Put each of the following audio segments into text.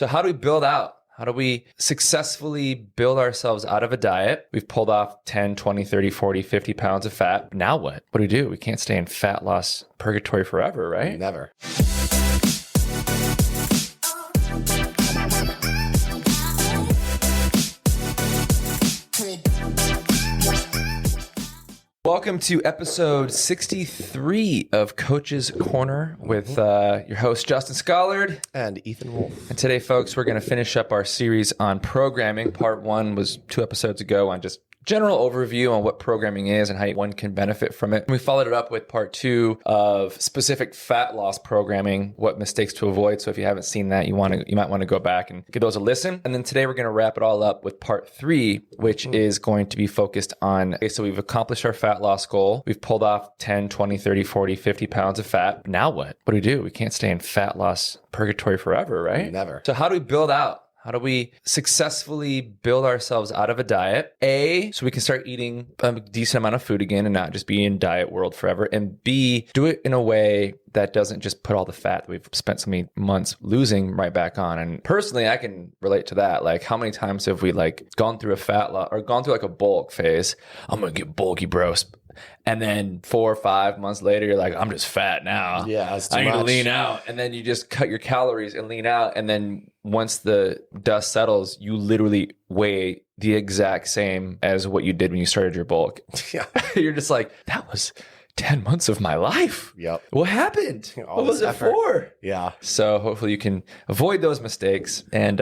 So how do we build out? How do we successfully build ourselves out of a diet? We've pulled off 10, 20, 30, 40, 50 pounds of fat. Now what? What do? We can't stay in fat loss purgatory forever, right? Never. Welcome to episode 63 of Coach's Corner with your host, Justin Schollard. And Ethan Wolf. And today, folks, we're going to finish up our series on programming. Part 1 was 2 episodes ago on just general overview on what programming is and how one can benefit from it. And we followed it up with part 2 of specific fat loss programming, what mistakes to avoid. So if you haven't seen that, you might want to go back and give those a listen. And then today we're going to wrap it all up with part 3, which is going to be focused on, okay, so we've accomplished our fat loss goal. We've pulled off 10, 20, 30, 40, 50 pounds of fat. Now what? What do? We can't stay in fat loss purgatory forever, right? Never. So how do we build out? How do we successfully build ourselves out of a diet? A, so we can start eating a decent amount of food again and not just be in diet world forever. And B, do it in a way that doesn't just put all the fat that we've spent so many months losing right back on. And personally, I can relate to that. Like, how many times have we gone through a fat loss or gone through a bulk phase? I'm going to get bulky, bro. And then 4 or 5 months later, you're like, I'm just fat now. Yeah, that's too I need much. to lean out. And then you just cut your calories and lean out. And then once the dust settles, you literally weigh the exact same as what you did when you started your bulk. Yeah. You're just like, that was 10 months of my life. Yep. What happened? All What was this it effort. for? Yeah. So hopefully you can avoid those mistakes. And,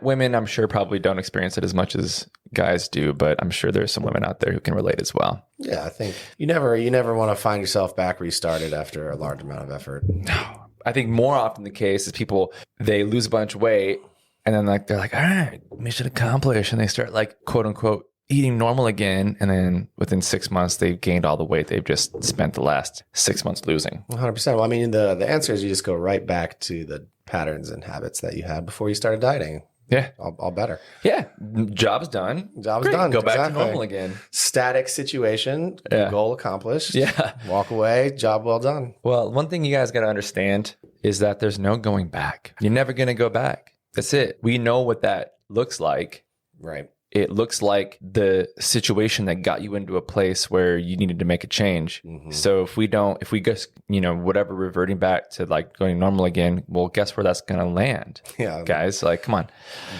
women, I'm sure probably don't experience it as much as guys do, but I'm sure there's some women out there who can relate as well. Yeah, I think you never want to find yourself back restarted after a large amount of effort. No. I think more often the case is people, they lose a bunch of weight and then they're like, all right, mission accomplished. And they start quote unquote, eating normal again. And then within 6 months, they've gained all the weight they've just spent the last 6 months losing. 100%. Well, I mean, the answer is you just go right back to the patterns and habits that you had before you started dieting. Yeah. All better. Yeah. Job's done. Job's Great. done. Go back Exactly. to normal again. Static situation, Yeah. goal accomplished. Yeah. Walk away, job well done. Well, one thing you guys got to understand is that there's no going back. You're never going to go back. That's it. We know what that looks like. Right. It looks like the situation that got you into a place where you needed to make a change. Mm-hmm. So if we just, whatever, reverting back to going normal again, well, guess where that's going to land? Yeah. Guys, come on.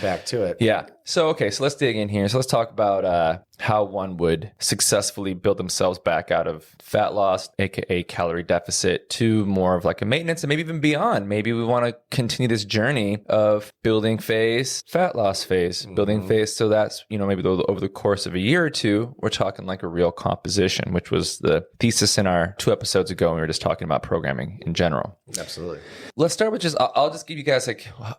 Back to it. Yeah. So, okay. So let's dig in here. So let's talk about how one would successfully build themselves back out of fat loss, aka calorie deficit, to more of a maintenance and maybe even beyond. Maybe we want to continue this journey of building phase, fat loss phase, building phase. So that's, maybe over the course of a year or two, we're talking a real composition, which was the thesis in our 2 episodes ago when we were just talking about programming in general. Absolutely. Let's start with I'll just give you guys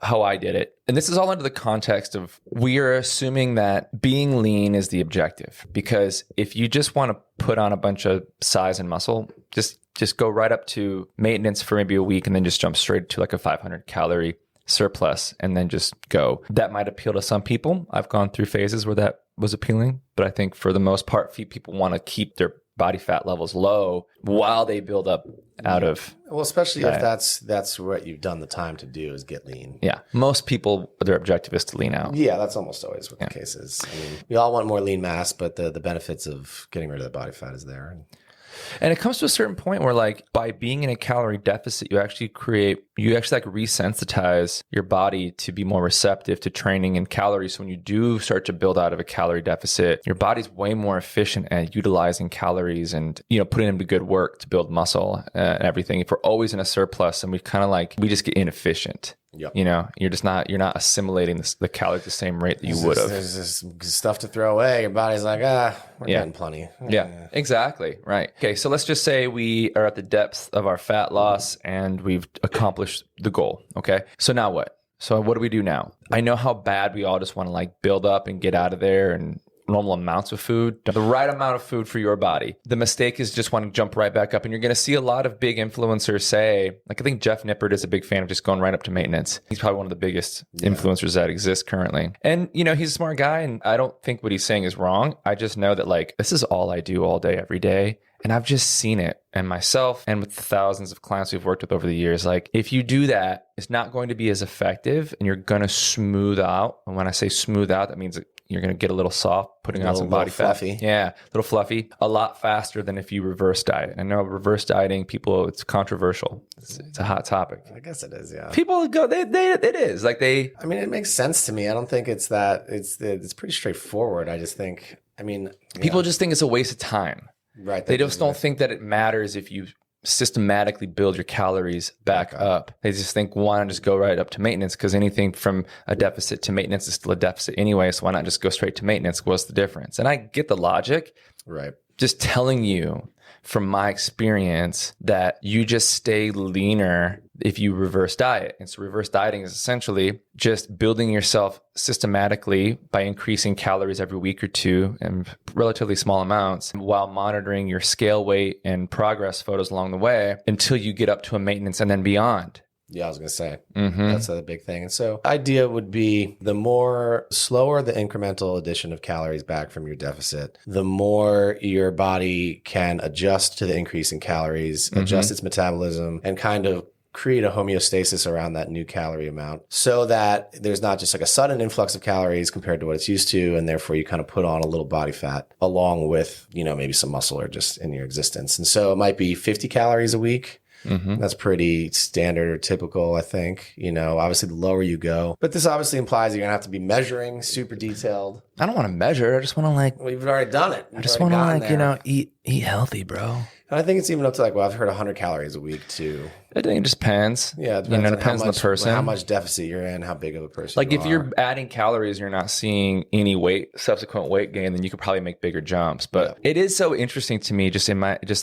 how I did it. And this is all under the context of we are assuming that being lean is the objective. Because if you just want to put on a bunch of size and muscle, just go right up to maintenance for maybe a week and then just jump straight to a 500 calorie surplus and then just go. That might appeal to some people. I've gone through phases where that was appealing. But I think for the most part, few people want to keep their body fat levels low while they build up out of. Well, especially diet. if that's what you've done the time to do is get lean. Yeah. Most people, their objective is to lean out. Yeah, that's almost always what the case is. I mean, we all want more lean mass, but the benefits of getting rid of the body fat is there. And it comes to a certain point where by being in a calorie deficit, you actually resensitize your body to be more receptive to training and calories. So when you do start to build out of a calorie deficit, your body's way more efficient at utilizing calories and, putting them to good work to build muscle and everything. If we're always in a surplus and we we just get inefficient. Yep. You're not assimilating the calories at the same rate that you would have. There's this stuff to throw away. Your body's like, we're getting plenty. Yeah, exactly. Right. Okay. So let's just say we are at the depths of our fat loss and we've accomplished the goal. Okay. So now what? So what do we do now? I know how bad we all just want to build up and get out of there and normal amounts of food, the right amount of food for your body. The mistake is just want to jump right back up. And you're going to see a lot of big influencers say, I think Jeff Nippert is a big fan of just going right up to maintenance. He's probably one of the biggest influencers that exist currently. And, he's a smart guy. And I don't think what he's saying is wrong. I just know that this is all I do all day, every day. And I've just seen it, and myself and with the thousands of clients we've worked with over the years. Like, if you do that, it's not going to be as effective, and you're going to smooth out. And when I say smooth out, that means that you're going to get a little soft, putting on some body fat. Fluffy. Yeah, a little fluffy, a lot faster than if you reverse diet. I know reverse dieting, people, it's controversial. It's a hot topic. I guess it is, yeah. People go, it is. Like they... I mean, it makes sense to me. I don't think it's that, it's pretty straightforward. I just think, I mean... People just think it's a waste of time. Right. They just don't think that it matters if you systematically build your calories back up. They just think, why not just go right up to maintenance? Because anything from a deficit to maintenance is still a deficit anyway. So why not just go straight to maintenance? What's the difference? And I get the logic. Right. Just telling you from my experience that you just stay leaner if you reverse diet. And so reverse dieting is essentially just building yourself systematically by increasing calories every week or two in relatively small amounts while monitoring your scale weight and progress photos along the way until you get up to a maintenance and then beyond. Yeah, I was going to say, that's a big thing. And so idea would be the slower the incremental addition of calories back from your deficit, the more your body can adjust to the increase in calories, adjust its metabolism, and kind of create a homeostasis around that new calorie amount so that there's not just like a sudden influx of calories compared to what it's used to. And therefore you kind of put on a little body fat along with, maybe some muscle or just in your existence. And so it might be 50 calories a week. That's pretty standard or typical, I think. Obviously the lower you go. But this obviously implies you're going to have to be measuring super detailed. I don't want to measure. I just want to Well, you've already done it. I just want to eat healthy, bro. And I think it's even up to I've heard 100 calories a week too. I think it just depends. Yeah, it depends on the person. How much deficit you're in, how big of a person Like if you're adding calories, you're not seeing any subsequent weight gain, then you could probably make bigger jumps. But it is so interesting to me just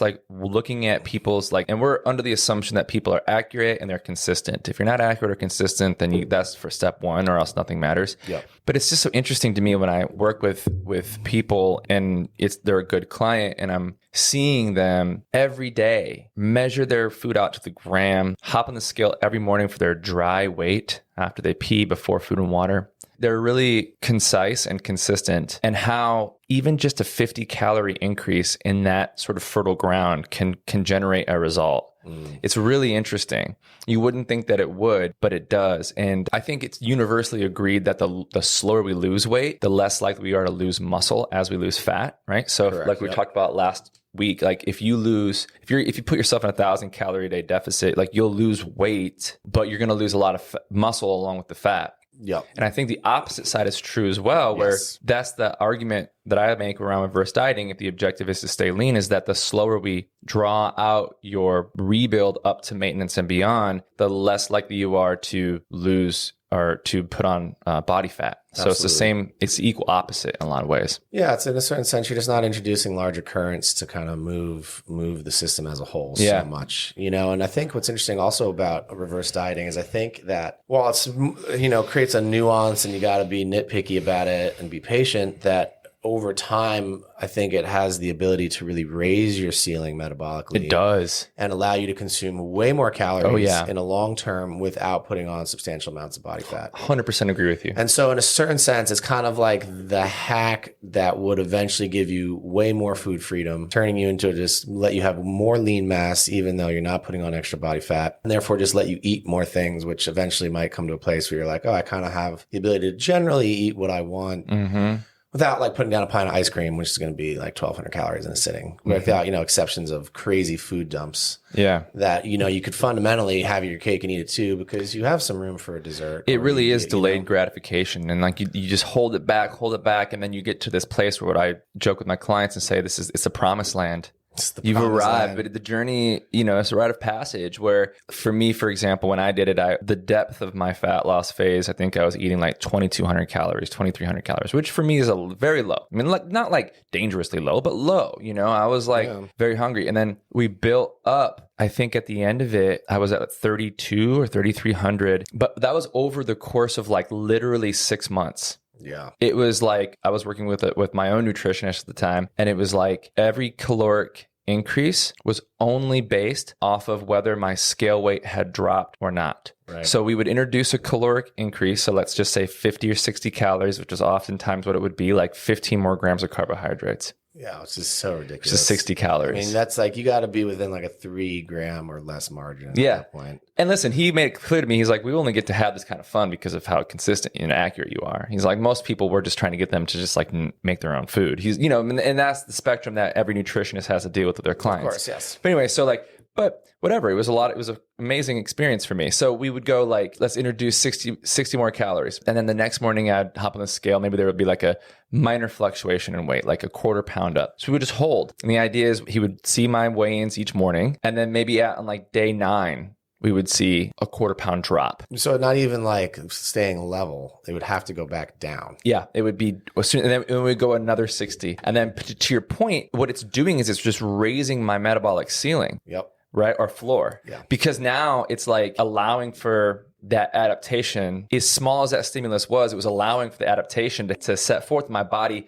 like looking at people's and we're under the assumption that people are accurate and they're consistent. If you're not accurate or consistent, then that's for step one or else nothing matters. Yeah. But it's just so interesting to me when I work with people and they're a good client and I'm seeing them every day measure their food out to the gram, hop on the scale every morning for their dry weight after they pee before food and water. They're really concise and consistent, and how even just a 50 calorie increase in that sort of fertile ground can generate a result. It's really interesting. You wouldn't think that it would, but it does. And I think it's universally agreed that the slower we lose weight, the less likely we are to lose muscle as we lose fat, right? So Correct, we talked about last week, if you put yourself in 1,000 calorie a day deficit, you'll lose weight, but you're going to lose a lot of muscle along with the fat. Yeah. And I think the opposite side is true as well, where that's the argument that I make around reverse dieting. If the objective is to stay lean, is that the slower we draw out your rebuild up to maintenance and beyond, the less likely you are to lose or to put on body fat. So It's the same, it's the equal opposite in a lot of ways. Yeah, it's in a certain sense, you're just not introducing larger currents to kind of move the system as a whole so much, and I think what's interesting also about reverse dieting is I think that while it's, creates a nuance and you got to be nitpicky about it and be patient, that over time, I think it has the ability to really raise your ceiling metabolically. It does. And allow you to consume way more calories in a long term without putting on substantial amounts of body fat. 100% agree with you. And so in a certain sense, it's kind of like the hack that would eventually give you way more food freedom, turning you into just let you have more lean mass, even though you're not putting on extra body fat, and therefore just let you eat more things, which eventually might come to a place where you're like, oh, I kind of have the ability to generally eat what I want. Without putting down a pint of ice cream, which is going to be 1,200 calories in a sitting, without, exceptions of crazy food dumps. Yeah. That, you could fundamentally have your cake and eat it too, because you have some room for a dessert. It really is delayed gratification. And you just hold it back. And then you get to this place where what I joke with my clients and say, it's a promised land. You've arrived, but the journey, it's a rite of passage where for me, for example, when I did it, the depth of my fat loss phase, I think I was eating 2,200 calories, 2,300 calories, which for me is very low. I mean, not dangerously low, but low, I was very hungry. And then we built up, I think at the end of it, I was at 32 or 3,300, but that was over the course of literally 6 months. Yeah. It was I was working with my own nutritionist at the time, and it was every caloric increase was only based off of whether my scale weight had dropped or not. Right. So we would introduce a caloric increase. So let's just say 50 or 60 calories, which is oftentimes what it would be, 15 more grams of carbohydrates. Yeah, it's just so ridiculous. Which is 60 calories. I mean, that's like, you got to be within like a 3 gram or less margin at that point. And listen, he made it clear to me, he's like, we only get to have this kind of fun because of how consistent and accurate you are. He's like, most people, we're just trying to get them to just like make their own food. He's, you know, and that's the spectrum that every nutritionist has to deal with their clients. Of course, yes. But anyway, so like, but whatever, it was an amazing experience for me. So we would go like, let's introduce 60 more calories. And then the next morning I'd hop on the scale. Maybe there would be like a minor fluctuation in weight, like a quarter pound up. So we would just hold. And the idea is he would see my weigh-ins each morning. And then maybe on like day 9, we would see a quarter pound drop. So not even like staying level. It would have to go back down. Yeah, it would be, and then we would go another 60. And then to your point, what it's doing is it's just raising my metabolic ceiling. Yep. Right? Or floor. Yeah. Because now it's like allowing for that adaptation. As small as that stimulus was, it was allowing for the adaptation to set forth. My body,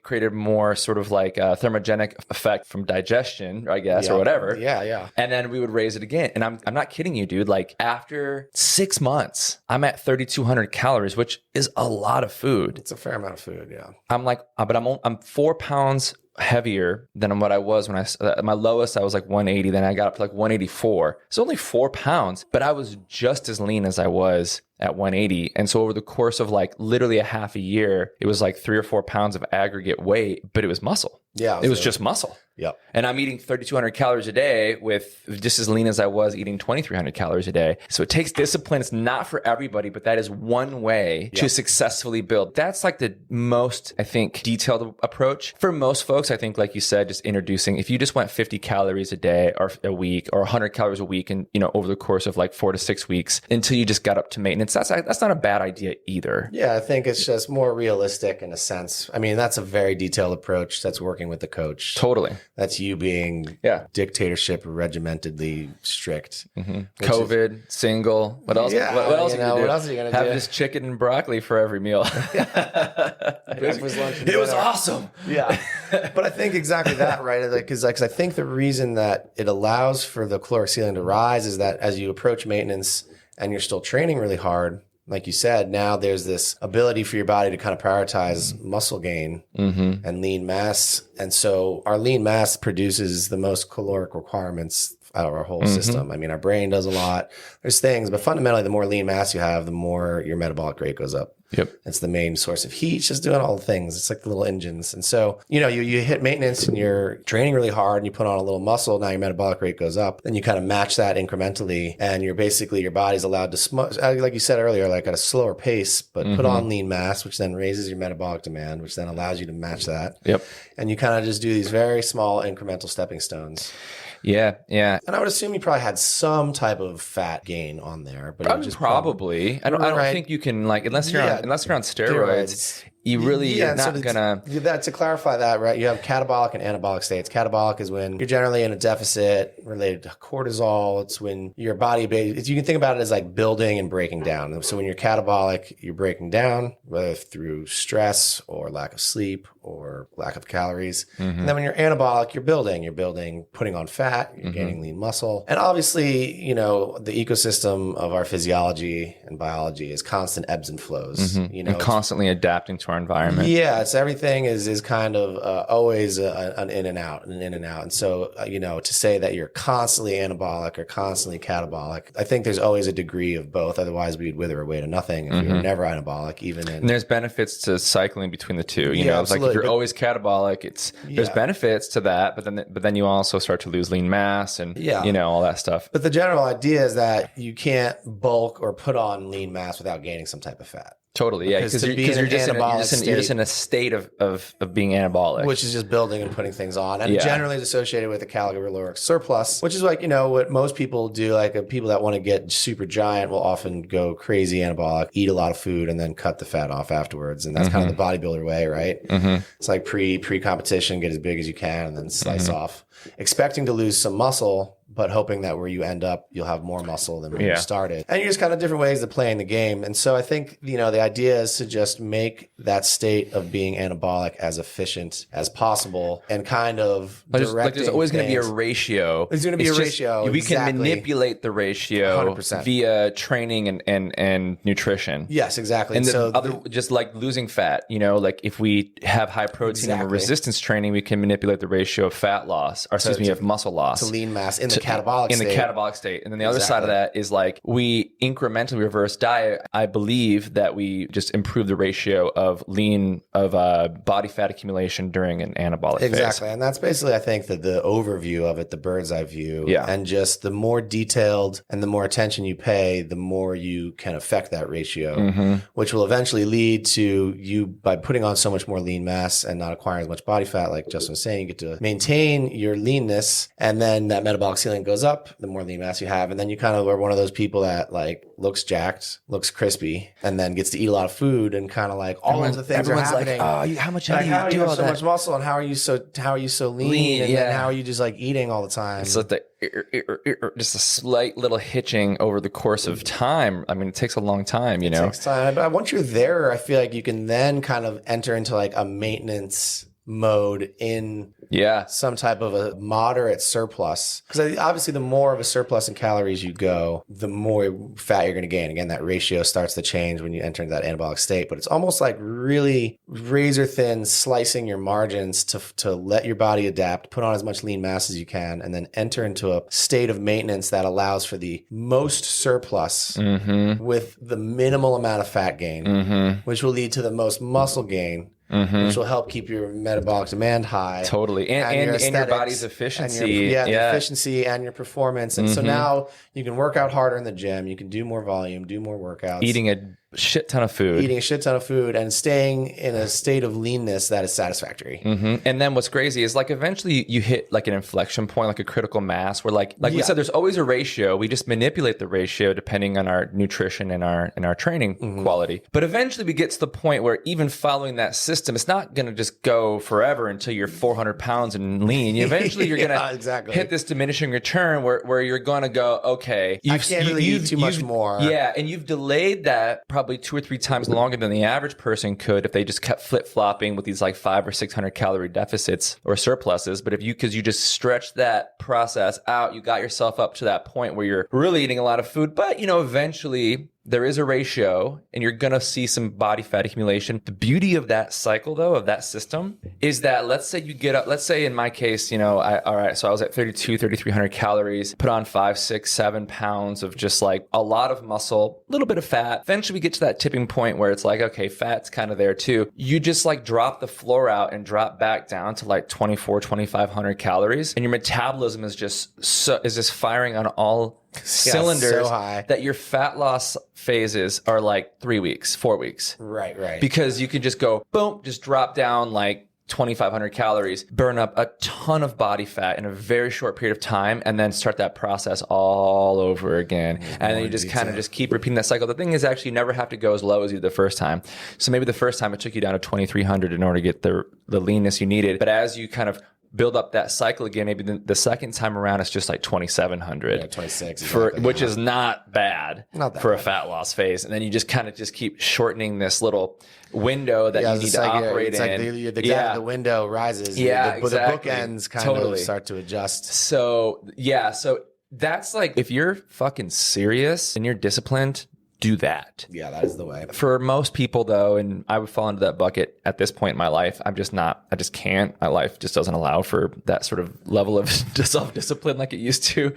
created more sort of like a thermogenic effect from digestion, I guess, or whatever. Yeah. And then we would raise it again. And I'm not kidding you, dude. Like after 6 months, I'm at 3,200 calories, which is a lot of food. It's a fair amount of food, yeah. I'm like, but I'm 4 pounds heavier than what I was when my lowest, I was like 180. Then I got up to like 184. It's only 4 pounds, but I was just as lean as I was at 180. And so over the course of like literally a half a year, it was like 3 or 4 pounds of aggregate weight, but it was muscle. Yeah. It was just muscle. Yep. And I'm eating 3,200 calories a day with just as lean as I was eating 2,300 calories a day. So it takes discipline. It's not for everybody, but that is one way to successfully build. That's like the most, I think, detailed approach. For most folks, I think, like you said, just introducing, if you just went 50 calories a day or a week or 100 calories a week and, over the course of like 4 to 6 weeks until you just got up to maintenance, that's not a bad idea either. Yeah, I think it's just more realistic in a sense. I mean, that's a very detailed approach. That's working with the coach. Totally. That's you being dictatorship regimentedly strict. Mm-hmm. COVID, single. What else? Yeah, what else? What else are you gonna have do? This chicken and broccoli for every meal. It was awesome. Yeah, but I think exactly that, right? Because I think the reason that it allows for the caloric ceiling to rise is that as you approach maintenance and you're still training really hard, like you said, now there's this ability for your body to kind of prioritize muscle gain and lean mass. And so our lean mass produces the most caloric requirements out of our whole system. I mean, our brain does a lot. There's things, but fundamentally, the more lean mass you have, the more your metabolic rate goes up. Yep. It's the main source of heat. It's just doing all the things. It's like the little engines. And so, you hit maintenance and you're training really hard and you put on a little muscle. Now your metabolic rate goes up. Then you kind of match that incrementally. And you're basically, your body's allowed to, like you said earlier, like at a slower pace, but put on lean mass, which then raises your metabolic demand, which then allows you to match that. Yep. And you kind of just do these very small incremental stepping stones. Yeah, yeah. And I would assume you probably had some type of fat gain on there, but probably. I don't think you can unless you're on steroids. You really you're not gonna. To clarify that, right? You have catabolic and anabolic states. Catabolic is when you're generally in a deficit related to cortisol. It's when your body, you can think about it as like building and breaking down. So when you're catabolic, you're breaking down, whether through stress or lack of sleep or lack of calories. And then when you're anabolic, you're building, putting on fat, you're gaining lean muscle. And obviously, the ecosystem of our physiology and biology is constant ebbs and flows. And constantly adapting to our environment. Yeah, it's everything is kind of always an in and out, And so, to say that you're constantly anabolic or constantly catabolic, I think there's always a degree of both. Otherwise, we'd wither away to nothing if we were never anabolic, And there's benefits to cycling between the two. It's absolutely. like if you're always catabolic, there's benefits to that, but then you also start to lose lean mass and all that stuff. But the general idea is that you can't bulk or put on lean mass without gaining some type of fat. Totally, yeah, because you're just in a state of being anabolic, which is just building and putting things on, and generally is associated with a caloric surplus, which is like what most people do. Like people that want to get super giant will often go crazy anabolic, eat a lot of food, and then cut the fat off afterwards, and that's kind of the bodybuilder way, right? It's like pre competition, get as big as you can, and then slice off, expecting to lose some muscle. but hoping that where you end up, you'll have more muscle than when you Yeah. started. And you're just kind of different ways of playing the game. And so I think, the idea is to just make that state of being anabolic as efficient as possible and kind of directing there's always going to be a things. ratio. There's going to be It's a just- ratio. We can exactly. manipulate the ratio 100%. via training and nutrition. Yes, exactly. And so just like losing fat, like if we have high protein and Exactly. resistance training, we can manipulate the ratio of fat loss, or excuse me, of muscle loss. to lean mass in the catabolic in state. the catabolic state. And then the other side of that is like we incrementally reverse diet. I believe that we just improve the ratio of body fat accumulation during an anabolic phase. Exactly. And that's basically, I think, that the overview of it, the bird's eye view. Yeah. And just the more detailed and the more attention you pay, the more you can affect that ratio, which will eventually lead to you, by putting on so much more lean mass and not acquiring as much body fat, like Justin was saying, you get to maintain your leanness, and then that metabolic ceiling goes up the more lean mass you have. And then you kind of are one of those people that like looks jacked, looks crispy, and then gets to eat a lot of food, and kind of like all of the things are happening. Like, how much Like, do you how do do you have all so that? much muscle, and how are you so lean, and then how are you just like eating all the time? It's like just a slight little hitching over the course of time. I mean, it takes a long time, It takes time. But once you're there, I feel like you can then kind of enter into like a maintenance mode in some type of a moderate surplus, because obviously the more of a surplus in calories you go, the more fat you're going to gain. Again, that ratio starts to change when you enter into that anabolic state, but it's almost like really razor thin slicing your margins to let your body adapt, put on as much lean mass as you can, and then enter into a state of maintenance that allows for the most surplus with the minimal amount of fat gain, which will lead to the most muscle gain, which will help keep your metabolic demand high. Totally. And your body's efficiency. The efficiency and your performance. And so now you can work out harder in the gym. You can do more volume, do more workouts. Eating a shit ton of food. And staying in a state of leanness that is satisfactory. And then what's crazy is like eventually you hit like an inflection point, like a critical mass where like we said, there's always a ratio. We just manipulate the ratio depending on our nutrition and our training quality. But eventually we get to the point where even following that system, it's not going to just go forever until you're 400 pounds and lean. Eventually you're going to hit this diminishing return where you're going to go, okay, I can't really eat too much more. Yeah. And you've delayed that probably 2 or 3 times longer than the average person could if they just kept flip-flopping with these like 500 or 600 calorie deficits or surpluses. But because you just stretched that process out, you got yourself up to that point where you're really eating a lot of food. But, eventually there is a ratio and you're going to see some body fat accumulation. The beauty of that cycle, though, of that system is that let's say you get up, let's say in my case, so I was at 3,300 calories, put on 5, 6, 7 pounds of just like a lot of muscle, a little bit of fat. Eventually we get to that tipping point where it's like, okay, fat's kind of there too. You just like drop the floor out and drop back down to like 2,500 calories. And your metabolism is just firing on all cylinders, so high that your fat loss phases are like 3 weeks, 4 weeks. Right. Because you can just go, boom, just drop down like 2,500 calories, burn up a ton of body fat in a very short period of time, and then start that process all over again. And then you just kind of just keep repeating that cycle. The thing is, actually, you never have to go as low as you did the first time. So maybe the first time it took you down to 2,300 in order to get the leanness you needed. But as you kind of build up that cycle again, maybe the second time around it's just like 2,700. Yeah, 26. Which is not bad for a fat loss phase. And then you just kind of just keep shortening this little window that you need to operate in. The window rises. Yeah, the bookends kind of start to adjust. So that's like, if you're fucking serious and you're disciplined, do that. Yeah, that is the way. For most people, though, and I would fall into that bucket at this point in my life, I just can't. My life just doesn't allow for that sort of level of self-discipline like it used to.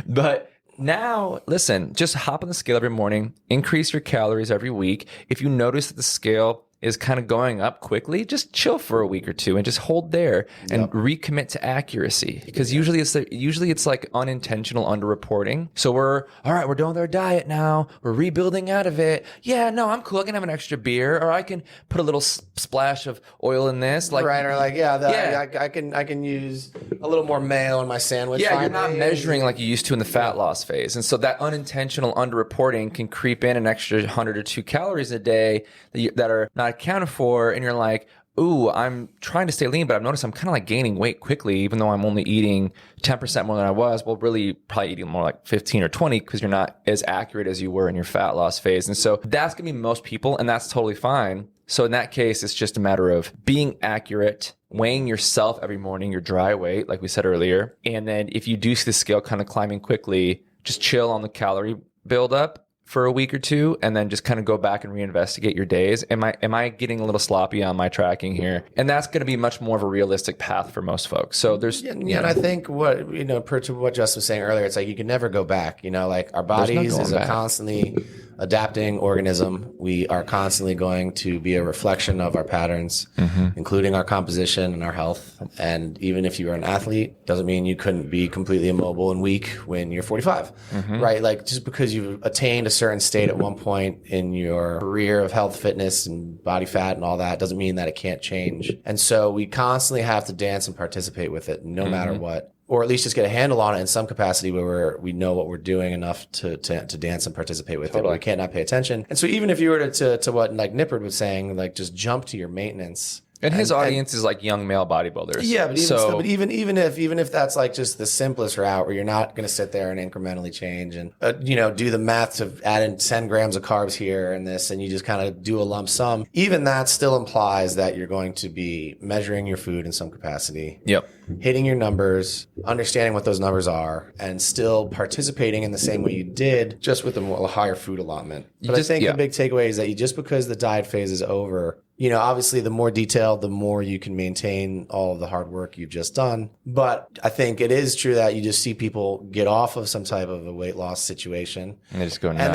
But now, listen, just hop on the scale every morning, increase your calories every week. If you notice that the scale is kind of going up quickly, just chill for a week or two and just hold there and recommit to accuracy. Because usually it's like unintentional underreporting. So we're done with our diet now. We're rebuilding out of it. Yeah, no, I'm cool. I can have an extra beer, or I can put a little splash of oil in this. Like, right, or like, I can use a little more mayo in my sandwich. Yeah, you're not measuring like you used to in the fat loss phase. And so that unintentional underreporting can creep in an extra 100 or 2 calories a day that are not accounted for, and you're like, ooh, I'm trying to stay lean, but I've noticed I'm kind of like gaining weight quickly, even though I'm only eating 10% more than I was. Well, really probably eating more like 15 or 20 because you're not as accurate as you were in your fat loss phase. And so that's going to be most people, and that's totally fine. So in that case, it's just a matter of being accurate, weighing yourself every morning, your dry weight, like we said earlier. And then if you do see the scale kind of climbing quickly, just chill on the calorie buildup for a week or two, and then just kind of go back and reinvestigate your days. Am I getting a little sloppy on my tracking here? And that's going to be much more of a realistic path for most folks. So there's, and I think what, per to what Justin was saying earlier, it's like you can never go back. Like our bodies is a constantly adapting organism. We are constantly going to be a reflection of our patterns, including our composition and our health. And even if you are an athlete, doesn't mean you couldn't be completely immobile and weak when you're 45, right? Like just because you've attained a certain state at one point in your career of health, fitness, and body fat and all that doesn't mean that it can't change. And so we constantly have to dance and participate with it no matter what. Or at least just get a handle on it in some capacity where we know what we're doing enough to dance and participate with it. We can't not pay attention. And so even if you were to what like Nippert was saying, like just jump to your maintenance. And his audience is like young male bodybuilders. Yeah, but even if that's like just the simplest route where you're not going to sit there and incrementally change and do the math to add in 10 grams of carbs here and this, and you just kind of do a lump sum. Even that still implies that you're going to be measuring your food in some capacity. Yep. Hitting your numbers, understanding what those numbers are, and still participating in the same way you did, just with a higher food allotment. But I think the big takeaway is that just because the diet phase is over, obviously the more detailed, the more you can maintain all of the hard work you've just done. But I think it is true that you just see people get off of some type of a weight loss situation. And they just go nuts. And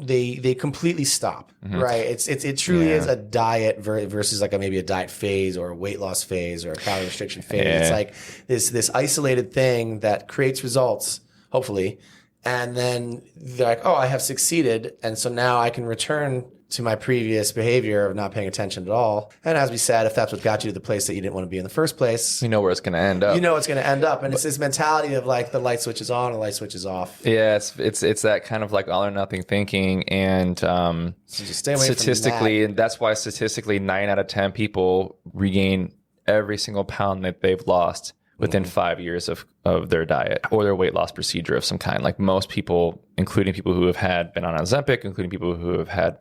they completely stop, right? It truly is a diet versus like maybe a diet phase or a weight loss phase or a calorie restriction phase. It's like this isolated thing that creates results, hopefully. And then they're like, oh, I have succeeded. And so now I can return to my previous behavior of not paying attention at all. And as we said, if that's what got you to the place that you didn't want to be in the first place, you know where it's going to end up. And it's this mentality of like the light switch is on, the light switch is off. Yeah, it's that kind of like all or nothing thinking. And so just stay away statistically, from that. And that's why statistically 9 out of 10 people regain every single pound that they've lost within 5 years of their diet or their weight loss procedure of some kind. Like most people, including people who have been on Ozempic, including people who have had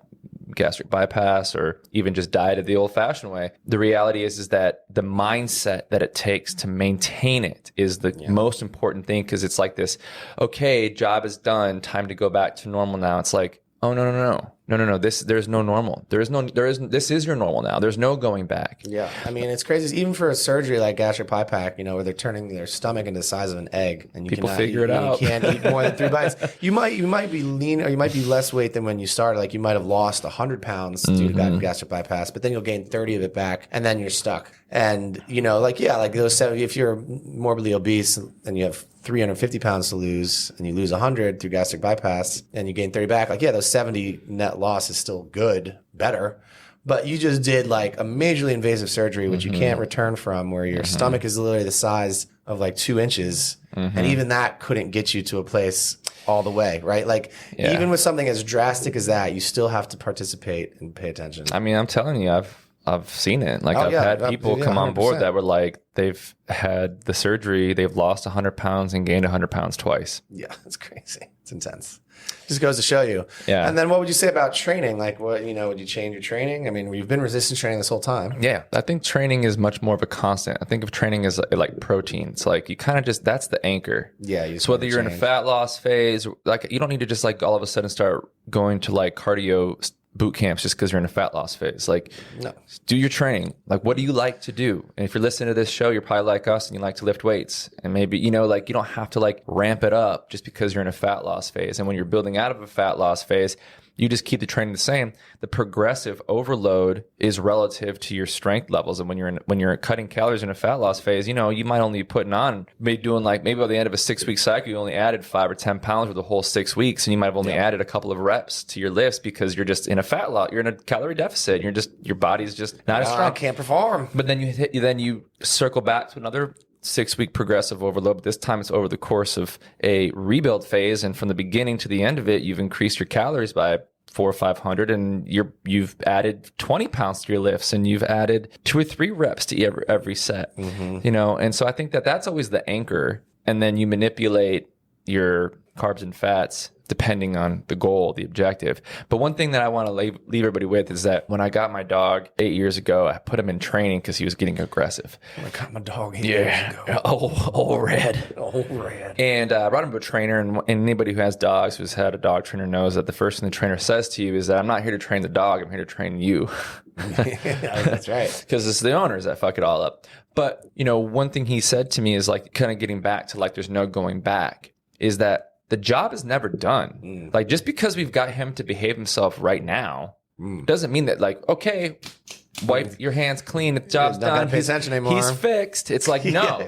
gastric bypass or even just dieted the old-fashioned way. The reality is that the mindset that it takes to maintain it is the most important thing, because it's like this, okay, job is done, time to go back to normal now. It's like, oh, no. There's no normal. This is your normal now. There's no going back. Yeah. I mean, it's crazy. Even for a surgery like gastric bypass, where they're turning their stomach into the size of an egg, and people figure it out. You can't eat more than 3 bites. You might be lean, or you might be less weight than when you started. Like you might have lost 100 pounds due to gastric bypass, but then you'll gain 30 of it back, and then you're stuck. And like those 70, if you're morbidly obese and you have 350 pounds to lose and you lose 100 through gastric bypass and you gain 30 back, those 70 net loss is still good, better. But you just did like a majorly invasive surgery, which you can't return from, where your stomach is literally the size of like 2 inches. And even that couldn't get you to a place all the way, right? Like even with something as drastic as that, you still have to participate and pay attention. I mean, I'm telling you, I've seen it. Like I've had people come on board that were like, they've had the surgery, they've lost 100 pounds and gained 100 pounds twice. Yeah, it's crazy. It's intense. Just goes to show you. Yeah. And then what would you say about training? Like would you change your training? I mean, you've been resistance training this whole time. Yeah. I think training is much more of a constant. I think of training as like protein. It's like you kind of that's the anchor. Yeah. So whether you're in a fat loss phase, like you don't need to just like all of a sudden start going to like cardio boot camps just because you're in a fat loss phase. Like, no. Do your training. Like, what do you like to do? And if you're listening to this show, you're probably like us and you like to lift weights. And maybe, like you don't have to like ramp it up just because you're in a fat loss phase. And when you're building out of a fat loss phase, you just keep the training the same. The progressive overload is relative to your strength levels. And when you're cutting calories in a fat loss phase, you might only be putting on, maybe by the end of a 6-week cycle, you only added 5 or 10 pounds for the whole 6 weeks. And you might have only added a couple of reps to your lifts because you're just in a fat loss. You're in a calorie deficit. Your body's just not as strong. I can't perform. But then you circle back to another 6-week progressive overload, but this time it's over the course of a rebuild phase. And from the beginning to the end of it, you've increased your calories by 400 or 500 and you've added 20 pounds to your lifts and you've added 2 or 3 reps to every set, you know? And so I think that that's always the anchor. And then you manipulate your carbs and fats depending on the goal, the objective. But one thing that I want to leave everybody with is that when I got my dog 8 years ago, I put him in training because he was getting aggressive. I got my dog 8 years ago. Old red. Old red. And I brought him to a trainer, and anybody who has dogs, who's had a dog trainer, knows that the first thing the trainer says to you is that I'm not here to train the dog, I'm here to train you. That's right. Because it's the owners that fuck it all up. But, you know, one thing he said to me is like kind of getting back to like there's no going back, is that the job is never done. Like just because we've got him to behave himself right now doesn't mean that like, okay, wipe your hands clean, the job's done. Pay attention anymore. He's fixed. It's like, no,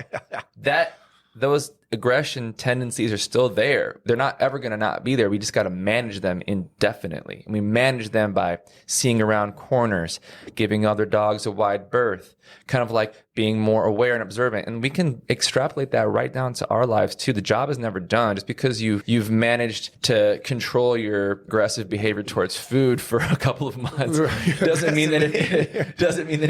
those aggression tendencies are still there. They're not ever going to not be there. We just got to manage them indefinitely. And we manage them by seeing around corners, giving other dogs a wide berth, kind of like being more aware and observant. And we can extrapolate that right down to our lives too. The job is never done. Just because you've managed to control your aggressive behavior towards food for a couple of months doesn't mean that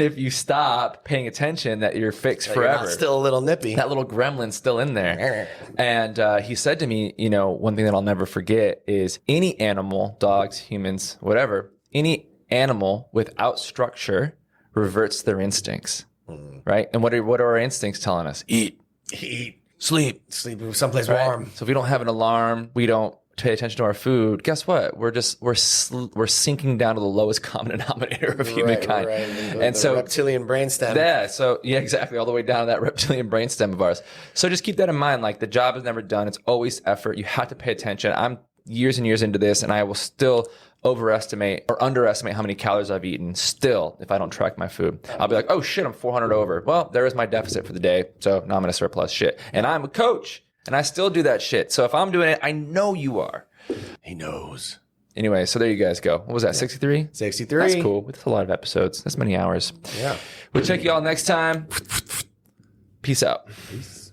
if you stop paying attention that you're fixed forever. You're not still a little nippy. That little gremlin's still in there. And he said to me, you know, one thing that I'll never forget is any animal, dogs, humans, whatever, any animal without structure reverts to their instincts, right? And what are our instincts telling us? Eat, sleep someplace right? warm. So if we don't have an alarm, we don't pay attention to our food, guess what? We're sinking down to the lowest common denominator of humankind. Right. And the so reptilian brainstem. Yeah, exactly. All the way down to that reptilian brainstem of ours. So just keep that in mind. Like the job is never done. It's always effort. You have to pay attention. I'm years and years into this and I will still overestimate or underestimate how many calories I've eaten still if I don't track my food. I'll be like, oh shit, I'm 400 over. Well, there is my deficit for the day. So now I'm going to surplus shit. And I'm a coach and I still do that shit. So if I'm doing it, I know you are. He knows. Anyway, so there you guys go. What was that, 63? 63. That's cool. That's a lot of episodes. That's many hours. Yeah. We'll check you all next time. Peace out. Peace.